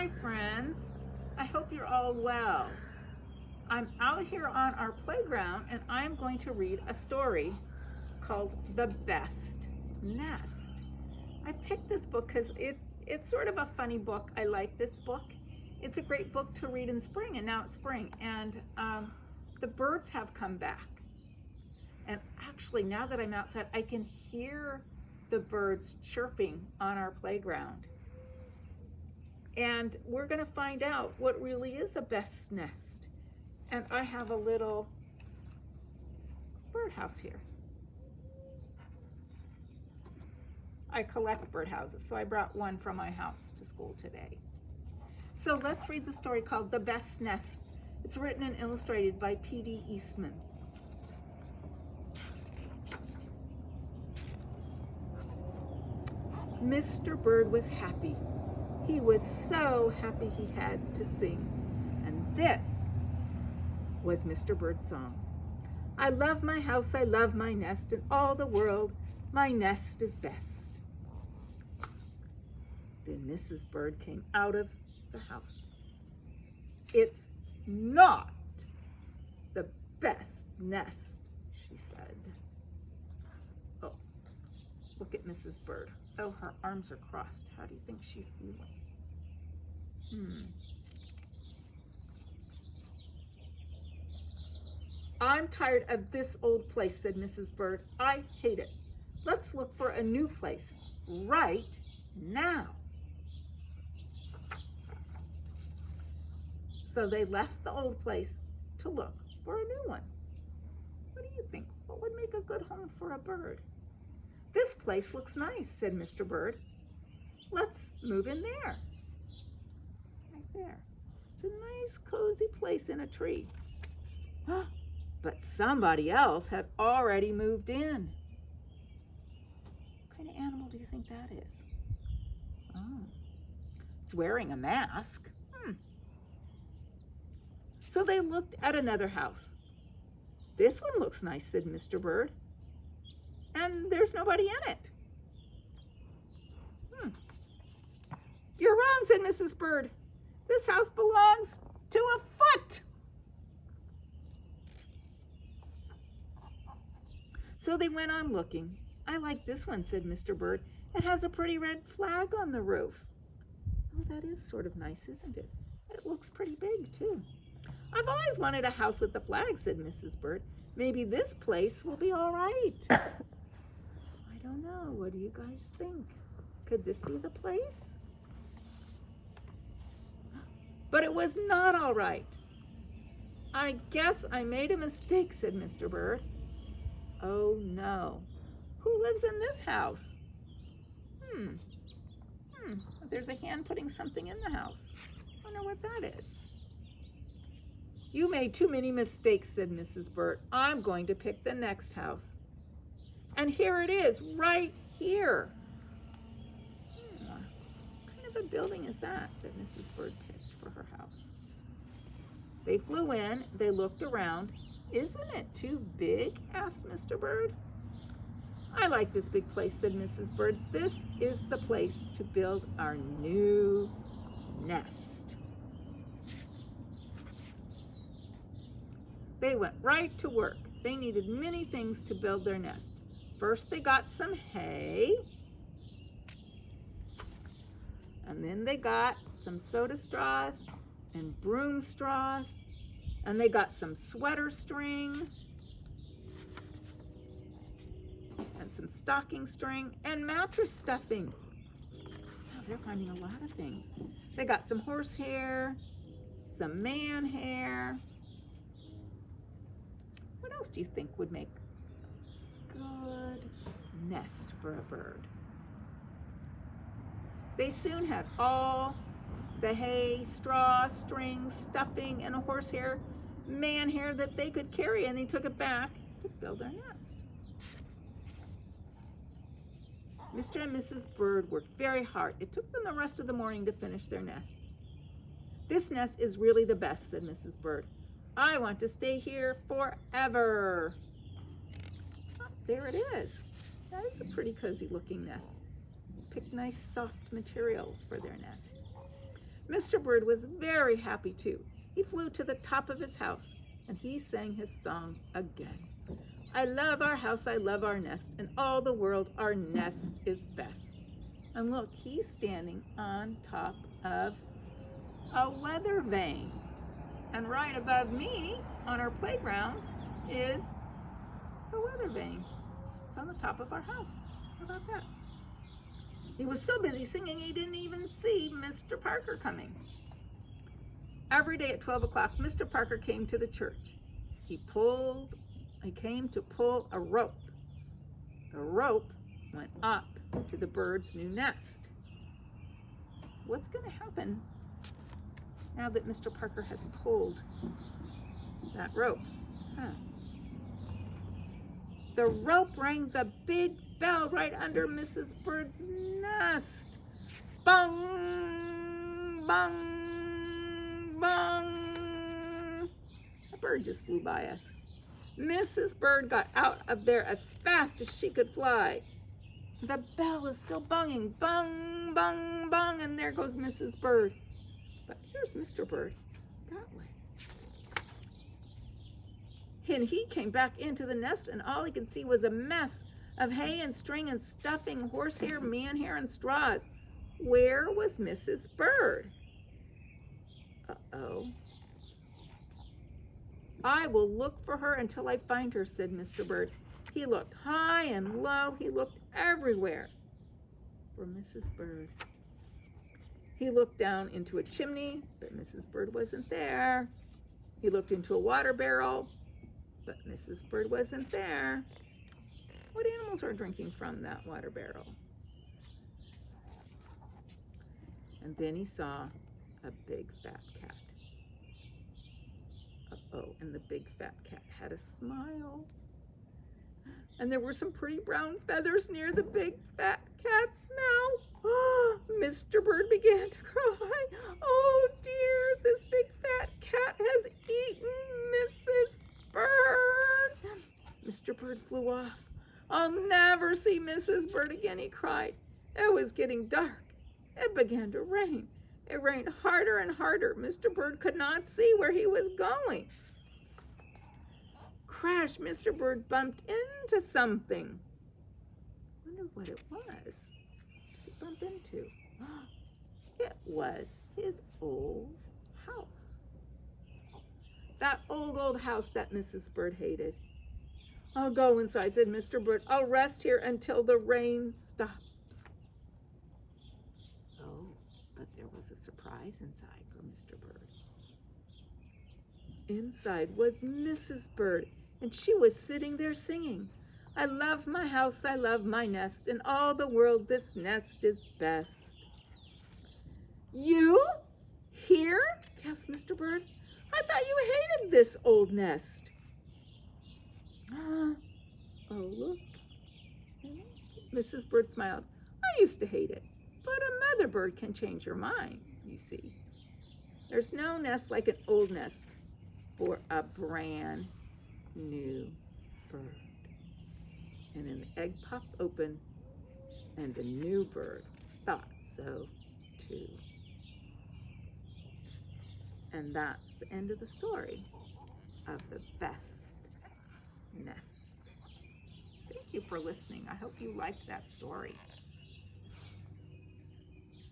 Hi friends, I hope you're all well. I'm out here on our playground and I'm going to read a story called The Best Nest. I picked this book because it's sort of a funny book. I like this book. It's a great book to read in spring, and now it's spring, and the birds have come back. And actually, now that I'm outside, I can hear the birds chirping on our playground. And we're going to find out what really is a best nest. And I have a little birdhouse here. I collect birdhouses, so I brought one from my house to school today. So let's read the story called The Best Nest. It's written and illustrated by PD Eastman. Mr. Bird was happy. He was so happy he had to sing. And this was Mr. Bird's song. I love my house, I love my nest, in all the world, my nest is best. Then Mrs. Bird came out of the house. It's not the best nest, she said. Oh, look at Mrs. Bird. Oh, her arms are crossed. How do you think she's feeling? I'm tired of this old place, said Mrs. Bird. I hate it. Let's look for a new place right now. So they left the old place to look for a new one. What do you think? What would make a good home for a bird? This place looks nice, said Mr. Bird. Let's move in there. Right there. It's a nice, cozy place in a tree. But somebody else had already moved in. What kind of animal do you think that is? Oh, it's wearing a mask. So they looked at another house. This one looks nice, said Mr. Bird. And there's nobody in it. You're wrong, said Mrs. Bird. This house belongs to a foot. So they went on looking. I like this one, said Mr. Bird. It has a pretty red flag on the roof. Oh, that is sort of nice, isn't it? It looks pretty big, too. I've always wanted a house with a flag, said Mrs. Bird. Maybe this place will be all right. I don't know. What do you guys think? Could this be the place? But it was not all right. I guess I made a mistake, said Mr. Bird. Oh no. Who lives in this house? There's a hand putting something in the house. I wonder what that is. You made too many mistakes, said Mrs. Bird. I'm going to pick the next house. And here it is, right here. What kind of a building is that Mrs. Bird picked for her house? They flew in, they looked around. Isn't it too big? Asked Mr. Bird. I like this big place, said Mrs. Bird. This is the place to build our new nest. They went right to work. They needed many things to build their nest. First, they got some hay. And then they got some soda straws and broom straws. And they got some sweater string and some stocking string and mattress stuffing. Wow, they're finding a lot of things. They got some horsehair, some man hair. What else do you think would make a good nest for a bird? They soon had all the hay, straw, string, stuffing, and a horsehair, man hair that they could carry, and they took it back to build their nest. Mr. and Mrs. Bird worked very hard. It took them the rest of the morning to finish their nest. This nest is really the best, said Mrs. Bird. I want to stay here forever. Oh, there it is. That is a pretty cozy looking nest. Pick nice soft materials for their nest. Mr. Bird was very happy too. He flew to the top of his house and he sang his song again. I love our house, I love our nest, in all the world our nest is best. And look, he's standing on top of a weather vane. And right above me on our playground is a weather vane. It's on the top of our house. How about that? He was so busy singing he didn't even see Mr. Parker coming. Every day at 12 o'clock, Mr. Parker came to the church. He came to pull a rope. The rope went up to the bird's new nest. What's going to happen now that Mr. Parker has pulled that rope? The rope rang the big bell right under Mrs. Bird's nest. Bung, bung, bung. A bird just flew by us. Mrs. Bird got out of there as fast as she could fly. The bell is still bunging. Bung, bung, bung. And there goes Mrs. Bird. But here's Mr. Bird. That way. And he came back into the nest, and all he could see was a mess of hay and string and stuffing, horsehair, manhair, and straws. Where was Mrs. Bird? Uh-oh. I will look for her until I find her, said Mr. Bird. He looked high and low. He looked everywhere for Mrs. Bird. He looked down into a chimney, but Mrs. Bird wasn't there. He looked into a water barrel, but Mrs. Bird wasn't there. What animals are drinking from that water barrel? And then he saw a big fat cat. Uh-oh, and the big fat cat had a smile. And there were some pretty brown feathers near the big fat cat's mouth. Mr. Bird began to cry. Oh dear, this big fat cat has eaten Mrs. Bird. Mr. Bird flew off. I'll never see Mrs. Bird again, he cried. It was getting dark. It began to rain. It rained harder and harder. Mr. Bird could not see where he was going. Crash, Mr. Bird bumped into something. I wonder what it was he bumped into. It was his old house. That old house that Mrs. Bird hated. I'll go inside, said Mr. Bird. I'll rest here until the rain stops. Oh, but there was a surprise inside for Mr. Bird. Inside was Mrs. Bird, and she was sitting there singing. I love my house, I love my nest. In all the world this nest is best. You? Here? gasped Mr. Bird. I thought you hated this old nest. Oh, look. Mrs. Bird smiled. I used to hate it, but a mother bird can change her mind, you see. There's no nest like an old nest for a brand new bird. And an egg popped open, and the new bird thought so too. And that's the end of the story of the best nest. Thank you for listening. I hope you liked that story.